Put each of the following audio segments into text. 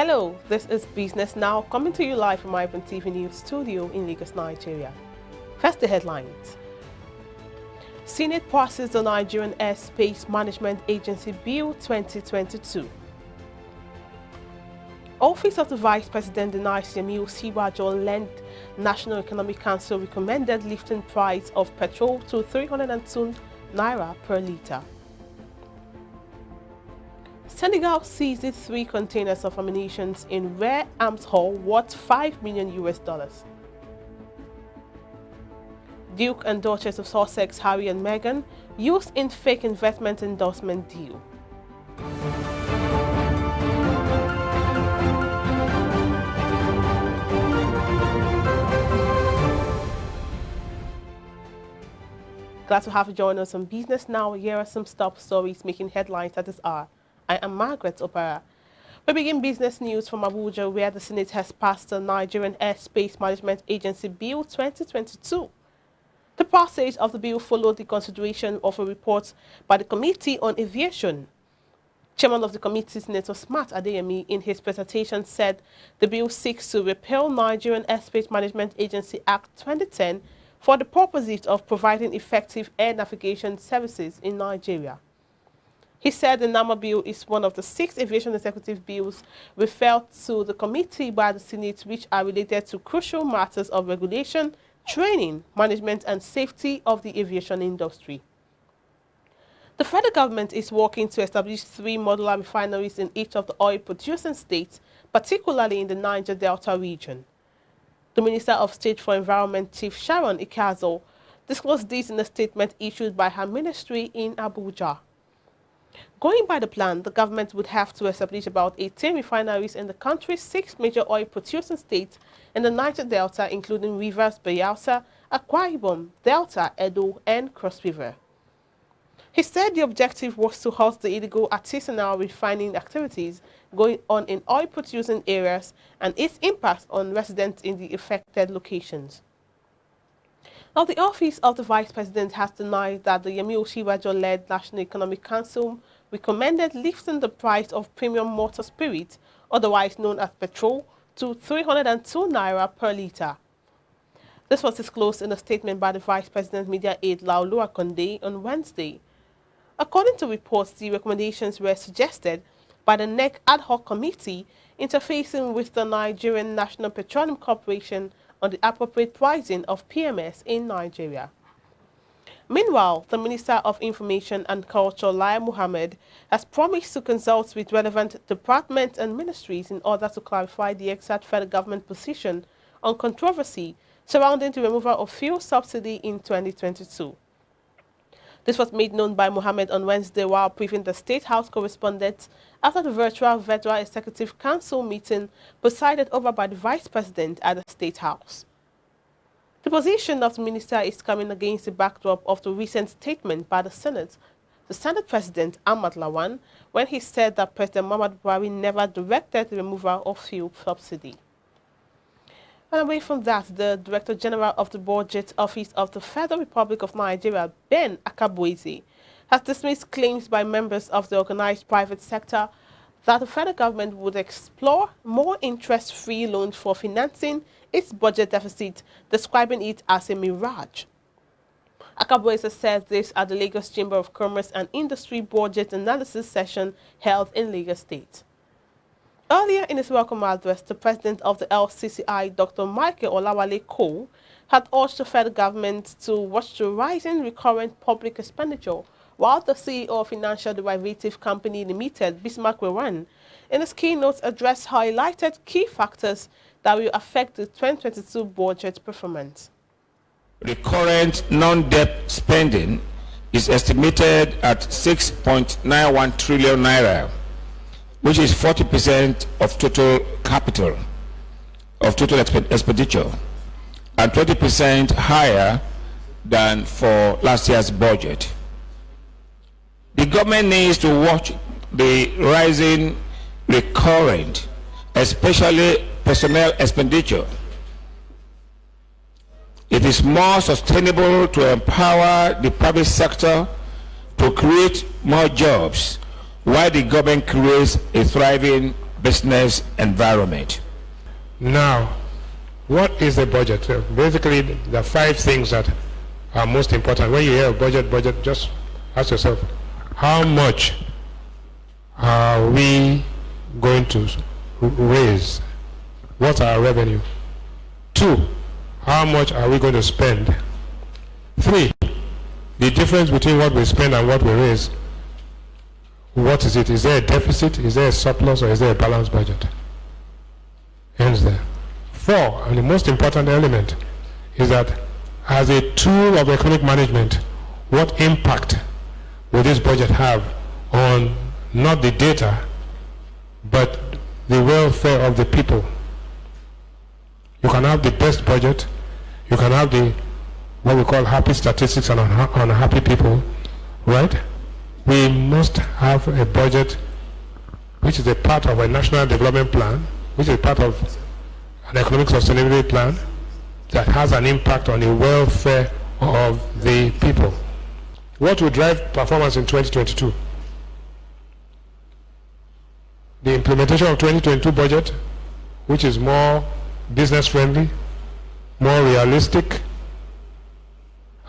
Hello, this is Business Now, coming to you live from iBrandTV News Studio in Lagos, Nigeria. First, the headlines. Senate passes the Nigerian Airspace Management Agency Bill 2022. Office of the Vice President denies Cinematography-led National Economic Council recommended lifting price of petrol to 302 naira per litre. Senegal seizes 3 containers of ammunition in rare arms haul worth $5 million. Duke and Duchess of Sussex, Harry and Meghan, used in fake investment endorsement deal. Glad to have you join us on Business Now. Here are some top stories making headlines at this hour. I am Margaret Opera. We begin business news from Abuja, where the Senate has passed the Nigerian Airspace Management Agency Bill 2022. The passage of the bill followed the consideration of a report by the Committee on Aviation. Chairman of the committee, Senator Smart Adeyemi, in his presentation said the bill seeks to repeal Nigerian Airspace Management Agency Act 2010 for the purpose of providing effective air navigation services in Nigeria. He said the NAMA bill is one of the 6 aviation executive bills referred to the committee by the Senate, which are related to crucial matters of regulation, training, management, and safety of the aviation industry. The federal government is working to establish 3 modular refineries in each of the oil-producing states, particularly in the Niger Delta region. The Minister of State for Environment, Chief Sharon Ikazo, disclosed this in a statement issued by her ministry in Abuja. Going by the plan, the government would have to establish about 18 refineries in the country's 6 major oil-producing states in the Niger Delta, including Rivers, Bayelsa, Akwa Ibom, Delta, Edo, and Cross River. He said the objective was to halt the illegal artisanal refining activities going on in oil-producing areas and its impact on residents in the affected locations. Now, the Office of the Vice President has denied that the Yemi Osinbajo-led National Economic Council recommended lifting the price of premium motor spirit, otherwise known as petrol, to 302 naira per litre. This was disclosed in a statement by the Vice President Media Aide Laolu Akonde on Wednesday. According to reports, the recommendations were suggested by the NEC Ad Hoc Committee interfacing with the Nigerian National Petroleum Corporation on the appropriate pricing of PMS in Nigeria. Meanwhile, the Minister of Information and Culture, Lai Mohammed, has promised to consult with relevant departments and ministries in order to clarify the exact federal government position on controversy surrounding the removal of fuel subsidy in 2022. This was made known by Mohammed on Wednesday while briefing the State House correspondents after the virtual Federal Executive Council meeting presided over by the Vice President at the State House. The position of the minister is coming against the backdrop of the recent statement by the Senate President Ahmad Lawan, when he said that President Muhammadu Buhari never directed the removal of fuel subsidy. And away from that, the Director General of the Budget Office of the Federal Republic of Nigeria, Ben Akabueze, has dismissed claims by members of the organized private sector that the federal government would explore more interest-free loans for financing its budget deficit, describing it as a mirage. Akabueze said this at the Lagos Chamber of Commerce and Industry Budget Analysis session held in Lagos State. Earlier in his welcome address, the president of the LCCI, Dr. Michael Olawale Cole, had urged the federal government to watch the rising recurrent public expenditure, while the CEO of Financial Derivative Company Limited, Bismarck Wewan, in his keynote address highlighted key factors that will affect the 2022 budget performance. Recurrent non-debt spending is estimated at 6.91 trillion naira, which is 40% of total capital, of total expenditure, and 20% higher than for last year's budget. The government needs to watch the rising recurrent, especially personnel expenditure. It is more sustainable to empower the private sector to create more jobs while the government creates a thriving business environment. Now, what is the budget? Basically, the 5 things that are most important. When you hear budget, just ask yourself, how much are we going to raise? What's our revenue? 2, how much are we going to spend? 3, the difference between what we spend and what we raise. What is it? Is there a deficit? Is there a surplus? Or is there a balanced budget? Ends there. 4, and the most important element is that as a tool of economic management, what impact will this budget have on not the data, but the welfare of the people? You can have the best budget, you can have the what we call happy statistics and unhappy people, right? We must have a budget which is a part of a national development plan, which is part of an economic sustainability plan that has an impact on the welfare of the people. What will drive performance in 2022? The implementation of 2022 budget, which is more business friendly, more realistic,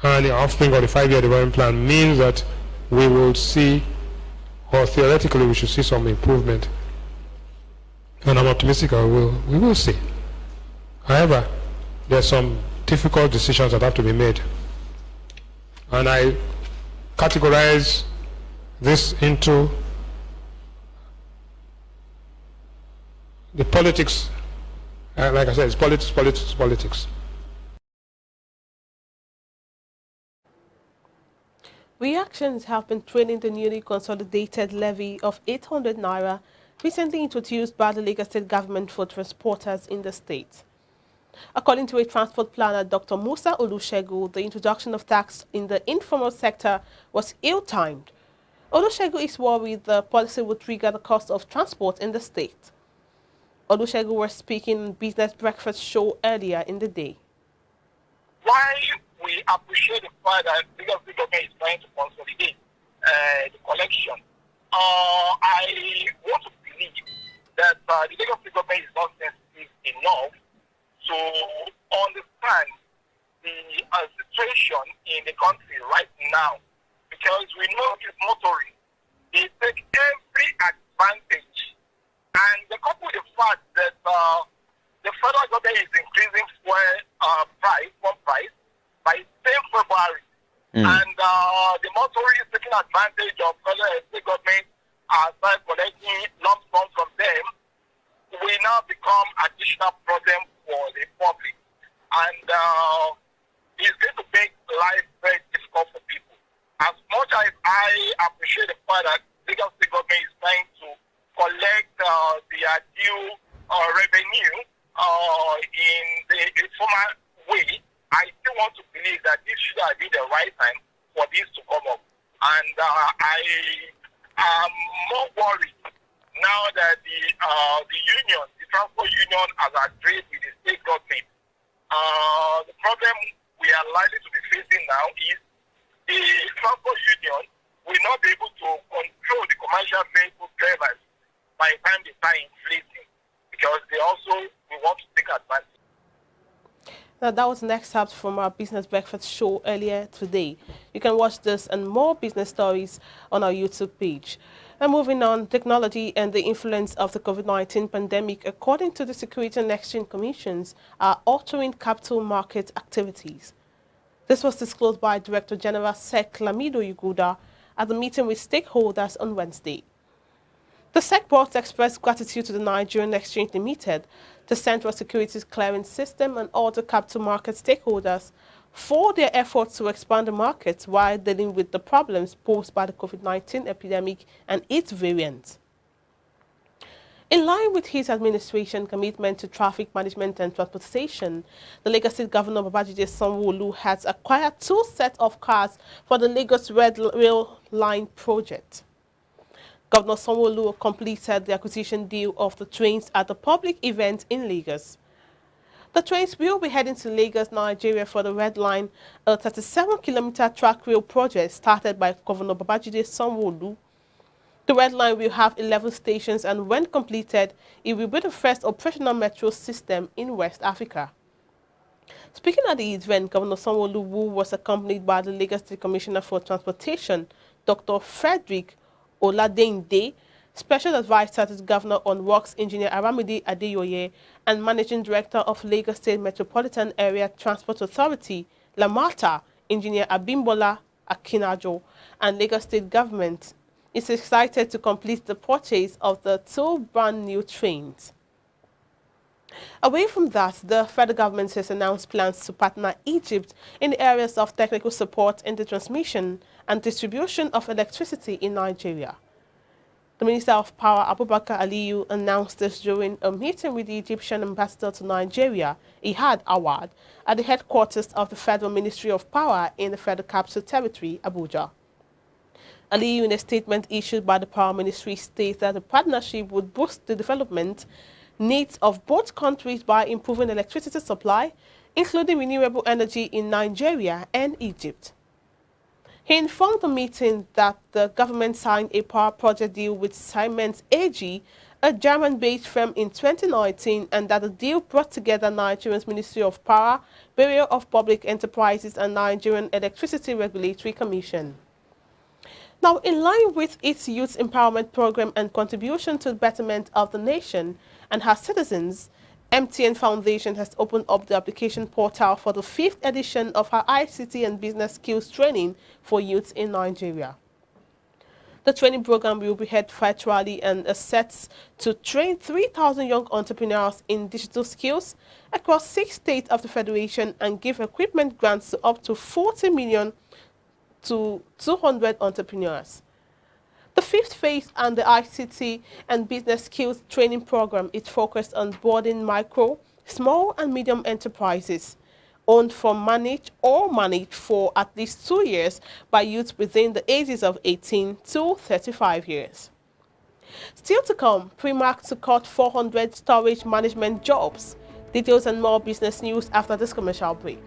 and the offspring of the 5-year development plan means that we will see, or theoretically we should see, some improvement. And I'm optimistic we will see. However, there are some difficult decisions that have to be made. And I categorize this into the politics. Like I said, it's politics. Reactions have been trailing the newly consolidated levy of 800 naira recently introduced by the Lagos State government for transporters in the state. According to a transport planner, Dr. Musa Olusegun, the introduction of tax in the informal sector was ill-timed. Olusegun is worried the policy will trigger the cost of transport in the state. Olusegun was speaking on Business Breakfast show earlier in the day. While we appreciate the fact that the government is trying to consolidate the collection, I want to believe that the Lagos government is not sensitive enough to understand the situation in the country right now, because we know these motorists, they take every advantage, and the couple with the fact that the federal government is increasing fuel price by 10 February, and the motorists taking advantage of federal and state government start collecting lump sum from them, will now become additional problem for the public, and it's going to make life very difficult for people. As much as I appreciate the fact that Lagos State government is trying to collect their due revenue in the informal way, I still want to believe that this should have been the right time for this to come up. And I am more worried now that the union, the transport union, has agreed with the state government. The problem we are likely to be facing now is the transport union will not be able to control the commercial vehicle drivers by the time they start inflating, because they also will want to take advantage. Now, that was an excerpt from our Business Breakfast show earlier today. You can watch this and more business stories on our YouTube page. And moving on, technology and the influence of the COVID-19 pandemic, according to the Security and Exchange Commissions, are altering capital market activities. This was disclosed by Director General SEC Lamido Yuguda at the meeting with stakeholders on Wednesday. The SEC board expressed gratitude to the Nigerian Exchange Limited, the Central Securities Clearing System, and all the capital market stakeholders for their efforts to expand the markets while dealing with the problems posed by the COVID-19 epidemic and its variants. In line with his administration commitment to traffic management and transportation, the Lagos State Governor Babajide Sanwo-Olu has acquired 2 sets of cars for the Lagos Red Rail Line project. Governor Sanwo-Olu completed the acquisition deal of the trains at the public event in Lagos. The trains will be heading to Lagos, Nigeria for the Red Line, a 37-kilometer track rail project started by Governor Babajide Sanwo-Olu. The Red Line will have 11 stations, and when completed, it will be the first operational metro system in West Africa. Speaking at the event, Governor Sanwo-Olu was accompanied by the Lagos State Commissioner for Transportation, Dr. Frederick Oladende, Special Advisor to the Governor on Works, Engineer Aramide Adeyoye, and Managing Director of Lagos State Metropolitan Area Transport Authority, Lamata, Engineer Abimbola Akinajo, and Lagos State Government is excited to complete the purchase of the 2 brand new trains. Away from that, the federal government has announced plans to partner Egypt in the areas of technical support in the transmission and distribution of electricity in Nigeria. The Minister of Power, Abubakar Aliyu, announced this during a meeting with the Egyptian ambassador to Nigeria, Ihad Awad, at the headquarters of the Federal Ministry of Power in the Federal Capital Territory, Abuja. Aliyu, in a statement issued by the Power Ministry, states that the partnership would boost the development needs of both countries by improving electricity supply, including renewable energy in Nigeria and Egypt. He informed the meeting that the government signed a power project deal with Siemens AG, a German-based firm, in 2019, and that the deal brought together Nigeria's Ministry of Power, Bureau of Public Enterprises, and Nigerian Electricity Regulatory Commission. Now, in line with its youth empowerment program and contribution to the betterment of the nation and her citizens, MTN Foundation has opened up the application portal for the 5th edition of her ICT and business skills training for youth in Nigeria. The training program will be held virtually and is set to train 3,000 young entrepreneurs in digital skills across 6 states of the Federation and give equipment grants to up to 40 million to 200 entrepreneurs. The 5th phase and the ICT and business skills training program is focused on boarding micro, small and medium enterprises owned for managed for at least 2 years by youth within the ages of 18 to 35 years. Still to come, Primark to cut 400 storage management jobs. Details and more business news after this commercial break.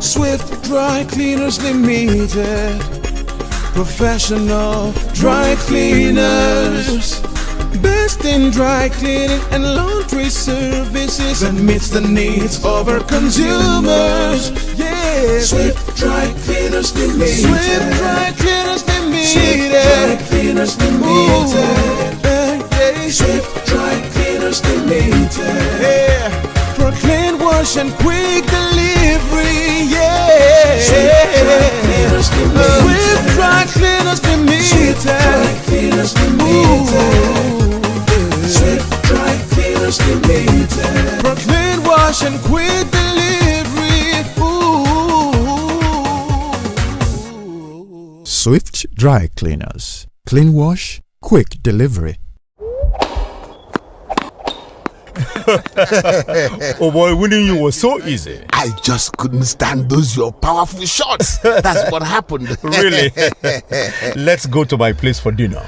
Swift Dry Cleaners Limited, professional dry cleaners, best in dry cleaning and laundry services that meets the needs of our consumers. Yeah, Swift Dry Cleaners Limited. Swift Dry Cleaners Limited. Swift Dry Cleaners Limited. Yeah. Swift Dry Cleaners Limited. Yeah, for clean wash and quick delivery. Yeah, Swift Dry Cleaners Limited. Swift Dry Cleaners Limited. Swift Dry Cleaners Limited. Swift Dry Cleaners Limited. For clean wash and quick delivery. Ooh. Swift Dry Cleaners. Clean wash, quick delivery. Oh boy, winning you was so easy. I just couldn't stand those your powerful shots. That's what happened. Really? Let's go to my place for dinner.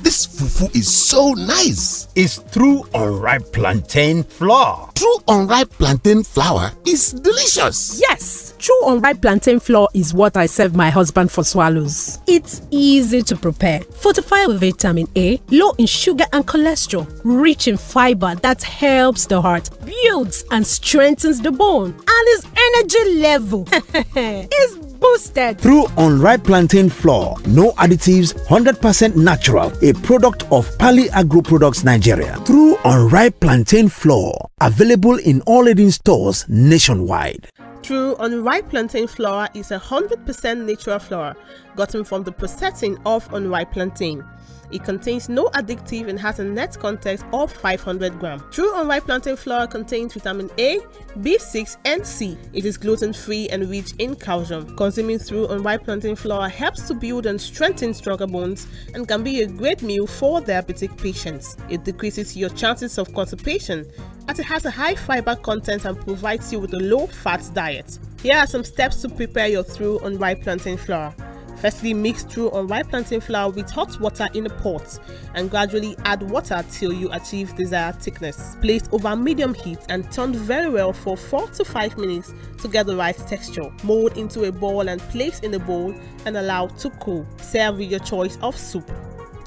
This fufu is so nice. It's through unripe plantain flour. True unripe plantain flour is delicious. Yes, true unripe plantain flour is what I serve my husband for swallows. It's easy to prepare, fortified with vitamin A, low in sugar and cholesterol, rich in fiber that helps the heart, builds and strengthens the bone, and his energy level is boosted. Through unripe plantain flour, no additives, 100% natural, a product of Pali Agro Products Nigeria. Through unripe plantain flour, available in all leading stores nationwide. True unripe plantain flour is 100% natural flour gotten from the processing of unripe plantain. It contains no addictive and has a net content of 500 grams. True unripe plantain flour contains vitamin A, B6 and C. It is gluten-free and rich in calcium. Consuming true unripe plantain flour helps to build and strengthen stronger bones and can be a great meal for diabetic patients. It decreases your chances of constipation as it has a high fiber content and provides you with a low-fat diet. Here are some steps to prepare your true unripe plantain flour. Firstly, mix true unripe plantain flour with hot water in a pot and gradually add water till you achieve desired thickness. Place over medium heat and turn very well for 4 to 5 minutes to get the right texture. Mold into a ball and place in a bowl and allow to cool. Serve with your choice of soup.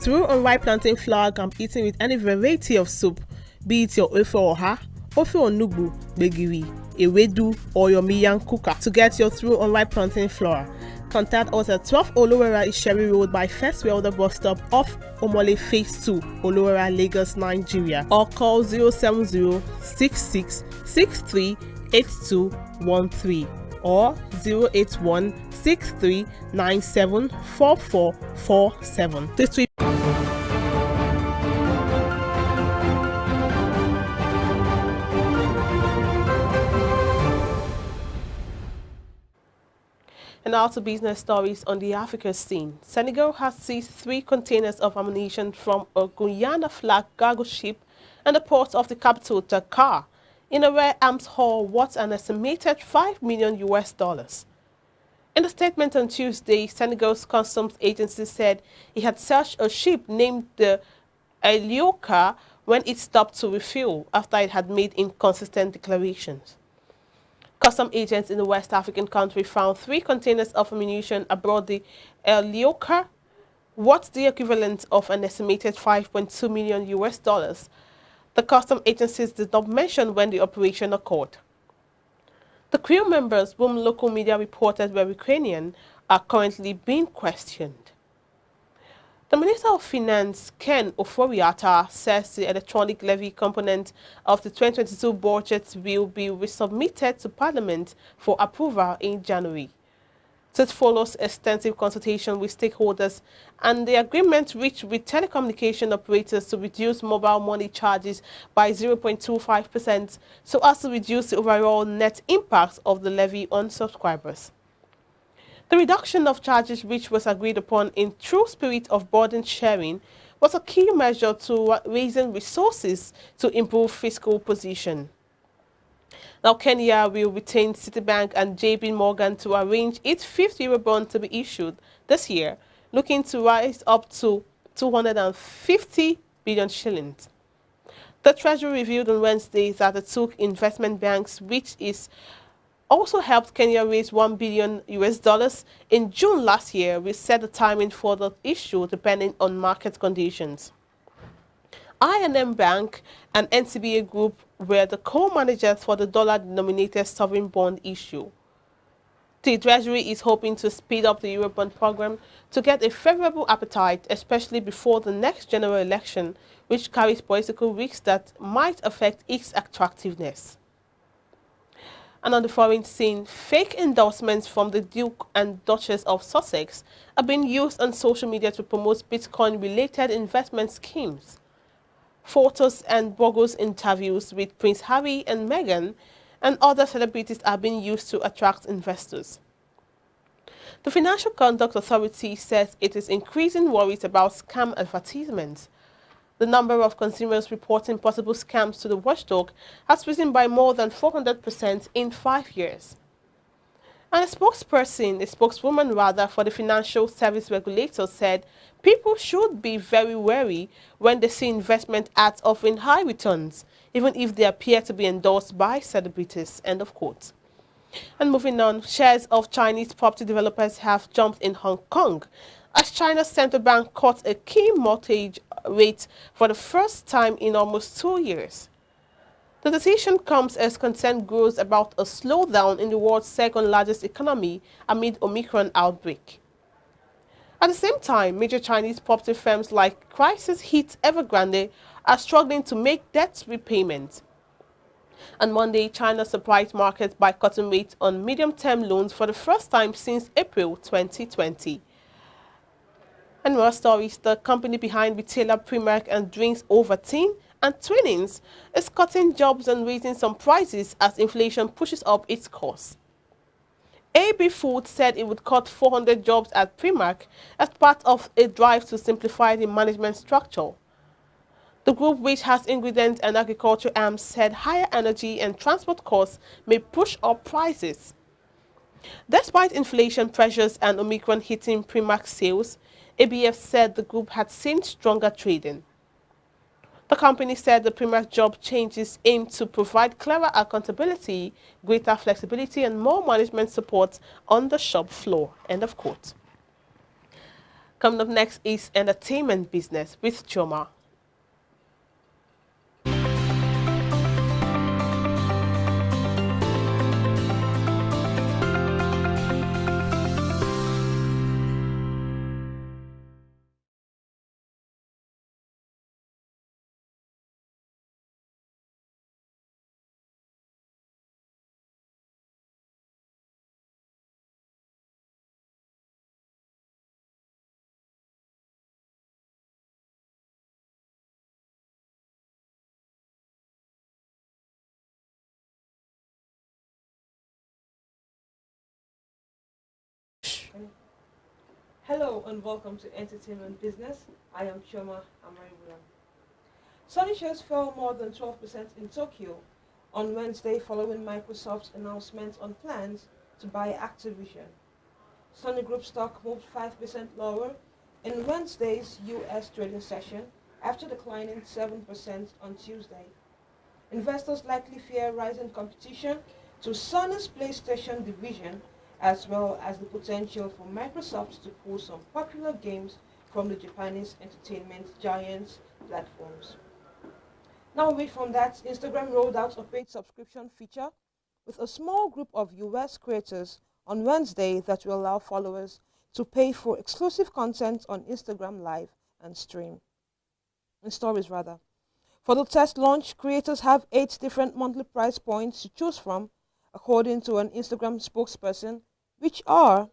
True unripe plantain flour can be eaten with any variety of soup, be it your ofe oha, ofe onugbu, gbegiri, ewedu, or your miyan kuka. To get your true unripe plantain flour, contact us at 12 Olowera Isheri Road by First Welder bus stop off Omole Phase 2, Olowera, Lagos, Nigeria, or call 070-6663-8213 or 081-6397-4447. This will And now to business stories on the Africa scene. Senegal has seized 3 containers of ammunition from a Guyana flag cargo ship in the port of the capital, Dakar, in a rare arms haul worth an estimated $5 million. In a statement on Tuesday, Senegal's customs agency said it had searched a ship named the Elioka when it stopped to refuel after it had made inconsistent declarations. Custom agents in the West African country found 3 containers of ammunition aboard the Elioka, worth the equivalent of an estimated $5.2 million. The custom agencies did not mention when the operation occurred. The crew members, whom local media reported were Ukrainian, are currently being questioned. The Minister of Finance, Ken Ofori-Atta, says the electronic levy component of the 2022 budget will be resubmitted to Parliament for approval in January. This follows extensive consultation with stakeholders and the agreement reached with telecommunication operators to reduce mobile money charges by 0.25% so as to reduce the overall net impact of the levy on subscribers. The reduction of charges, which was agreed upon in true spirit of burden sharing, was a key measure to raising resources to improve fiscal position. Now, Kenya will retain Citibank and JP Morgan to arrange its 5th Eurobond to be issued this year, looking to rise up to 250 billion shillings. The Treasury revealed on Wednesday that it took investment banks, which is also helped Kenya raise $1 billion in June last year. We set the timing for the issue depending on market conditions. I&M Bank and NCBA Group were the co-managers for the dollar-denominated sovereign bond issue. The Treasury is hoping to speed up the Eurobond program to get a favorable appetite, especially before the next general election, which carries political risks that might affect its attractiveness. And on the foreign scene, fake endorsements from the Duke and Duchess of Sussex are being used on social media to promote Bitcoin-related investment schemes. Photos and bogus interviews with Prince Harry and Meghan and other celebrities are being used to attract investors. The Financial Conduct Authority says it is increasing worries about scam advertisements. The number of consumers reporting possible scams to the watchdog has risen by more than 400% in 5 years. And a spokeswoman rather, for the financial service regulator said people should be very wary when they see investment ads offering high returns, even if they appear to be endorsed by celebrities. End of quote. And moving on, shares of Chinese property developers have jumped in Hong Kong as China's central bank cut a key mortgage rate for the first time in almost 2 years. The decision comes as concern grows about a slowdown in the world's second largest economy amid Omicron outbreak. At the same time, major Chinese property firms like crisis-hit Evergrande are struggling to make debt repayments. On Monday, China surprised markets by cutting rates on medium-term loans for the first time since April 2020. And more stories, the company behind retailer Primark and Drinks Ovaltine and Twinings is cutting jobs and raising some prices as inflation pushes up its costs. AB Foods said it would cut 400 jobs at Primark as part of a drive to simplify the management structure. The group, which has ingredient and agriculture arms, said higher energy and transport costs may push up prices. Despite inflation pressures and Omicron hitting Primark sales, ABF said the group had seen stronger trading. The company said the Primark job changes aim to provide clearer accountability, greater flexibility, and more management support on the shop floor. End of quote. Coming up next is entertainment business with Choma. Hello and welcome to Entertainment Business. I am Choma Amaribulam. Sony shares fell more than 12% in Tokyo on Wednesday following Microsoft's announcement on plans to buy Activision. Sony Group stock moved 5% lower in Wednesday's US trading session after declining 7% on Tuesday. Investors likely fear rising competition to Sony's PlayStation division, as well as the potential for Microsoft to pull some popular games from the Japanese entertainment giant's platforms. Now away from that, Instagram rolled out a paid subscription feature with a small group of US creators on Wednesday that will allow followers to pay for exclusive content on Instagram Live and stories. For the test launch, creators have 8 different monthly price points to choose from, according to an Instagram spokesperson, which are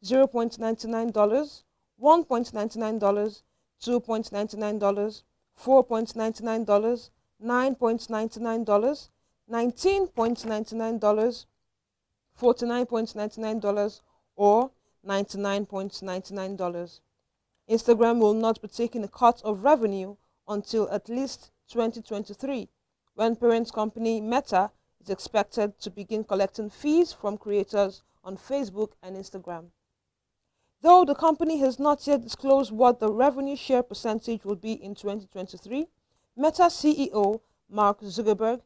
$0.99, $1.99, $2.99, $4.99, $9.99, $19.99, $49.99, or $99.99. Instagram will not be taking a cut of revenue until at least 2023, when parent company Meta is expected to begin collecting fees from creators on Facebook and Instagram. Though the company has not yet disclosed what the revenue share percentage will be in 2023, Meta CEO Mark Zuckerberg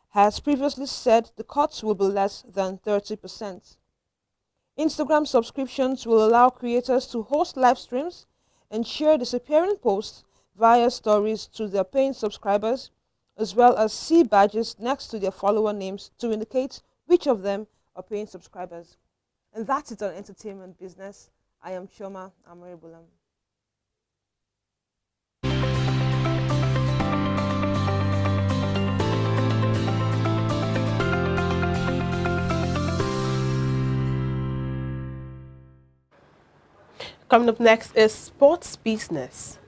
has previously said the cuts will be less than 30%. Instagram subscriptions will allow creators to host live streams and share disappearing posts via stories to their paying subscribers, as well as see badges next to their follower names to indicate which of them are paying subscribers. And that's it on Entertainment Business. I am Choma Amaribulam. Coming up next is sports business.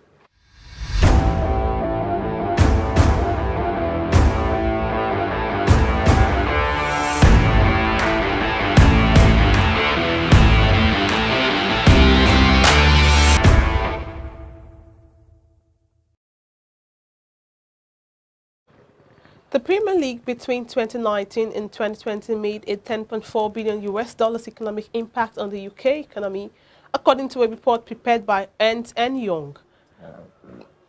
The Premier League between 2019 and 2020 made a 10.4 billion US dollars economic impact on the UK economy, according to a report prepared by Ernst & Young.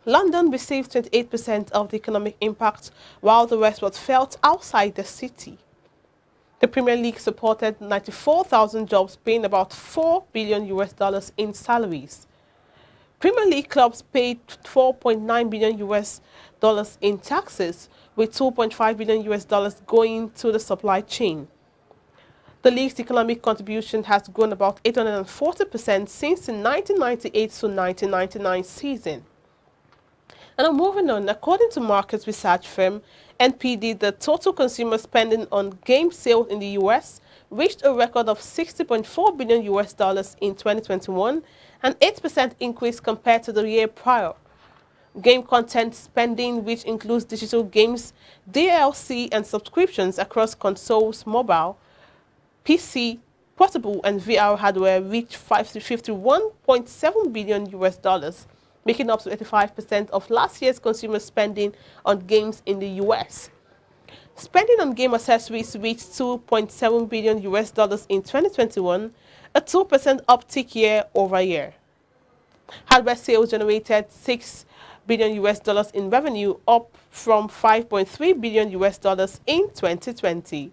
London received 28% of the economic impact, while the rest was felt outside the city. The Premier League supported 94,000 jobs, paying about 4 billion US dollars in salaries. Premier League clubs paid 4.9 billion US dollars in taxes, with 2.5 billion US dollars going to the supply chain. The league's economic contribution has grown about 840% since the 1998 to 1999 season. And now moving on, according to market research firm NPD, the total consumer spending on game sales in the US reached a record of 60.4 billion US dollars in 2021, an 8% increase compared to the year prior. Game content spending, which includes digital games, DLC, and subscriptions across consoles, mobile, PC, portable, and VR hardware, reached 51.7 billion US dollars, making up to 85% of last year's consumer spending on games in the US. Spending on game accessories reached 2.7 billion US dollars in 2021, a 2% uptick year over year. Hardware sales generated 6 billion US dollars in revenue, up from 5.3 billion US dollars in 2020.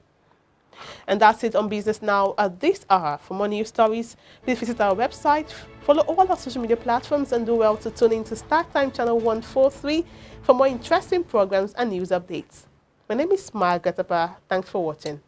And that's it on Business Now at this hour. For more news stories, please visit our website, follow all our social media platforms, and do well to tune in to Start Time Channel 143 for more interesting programs and news updates. My name is Margaret Abba. Thanks for watching.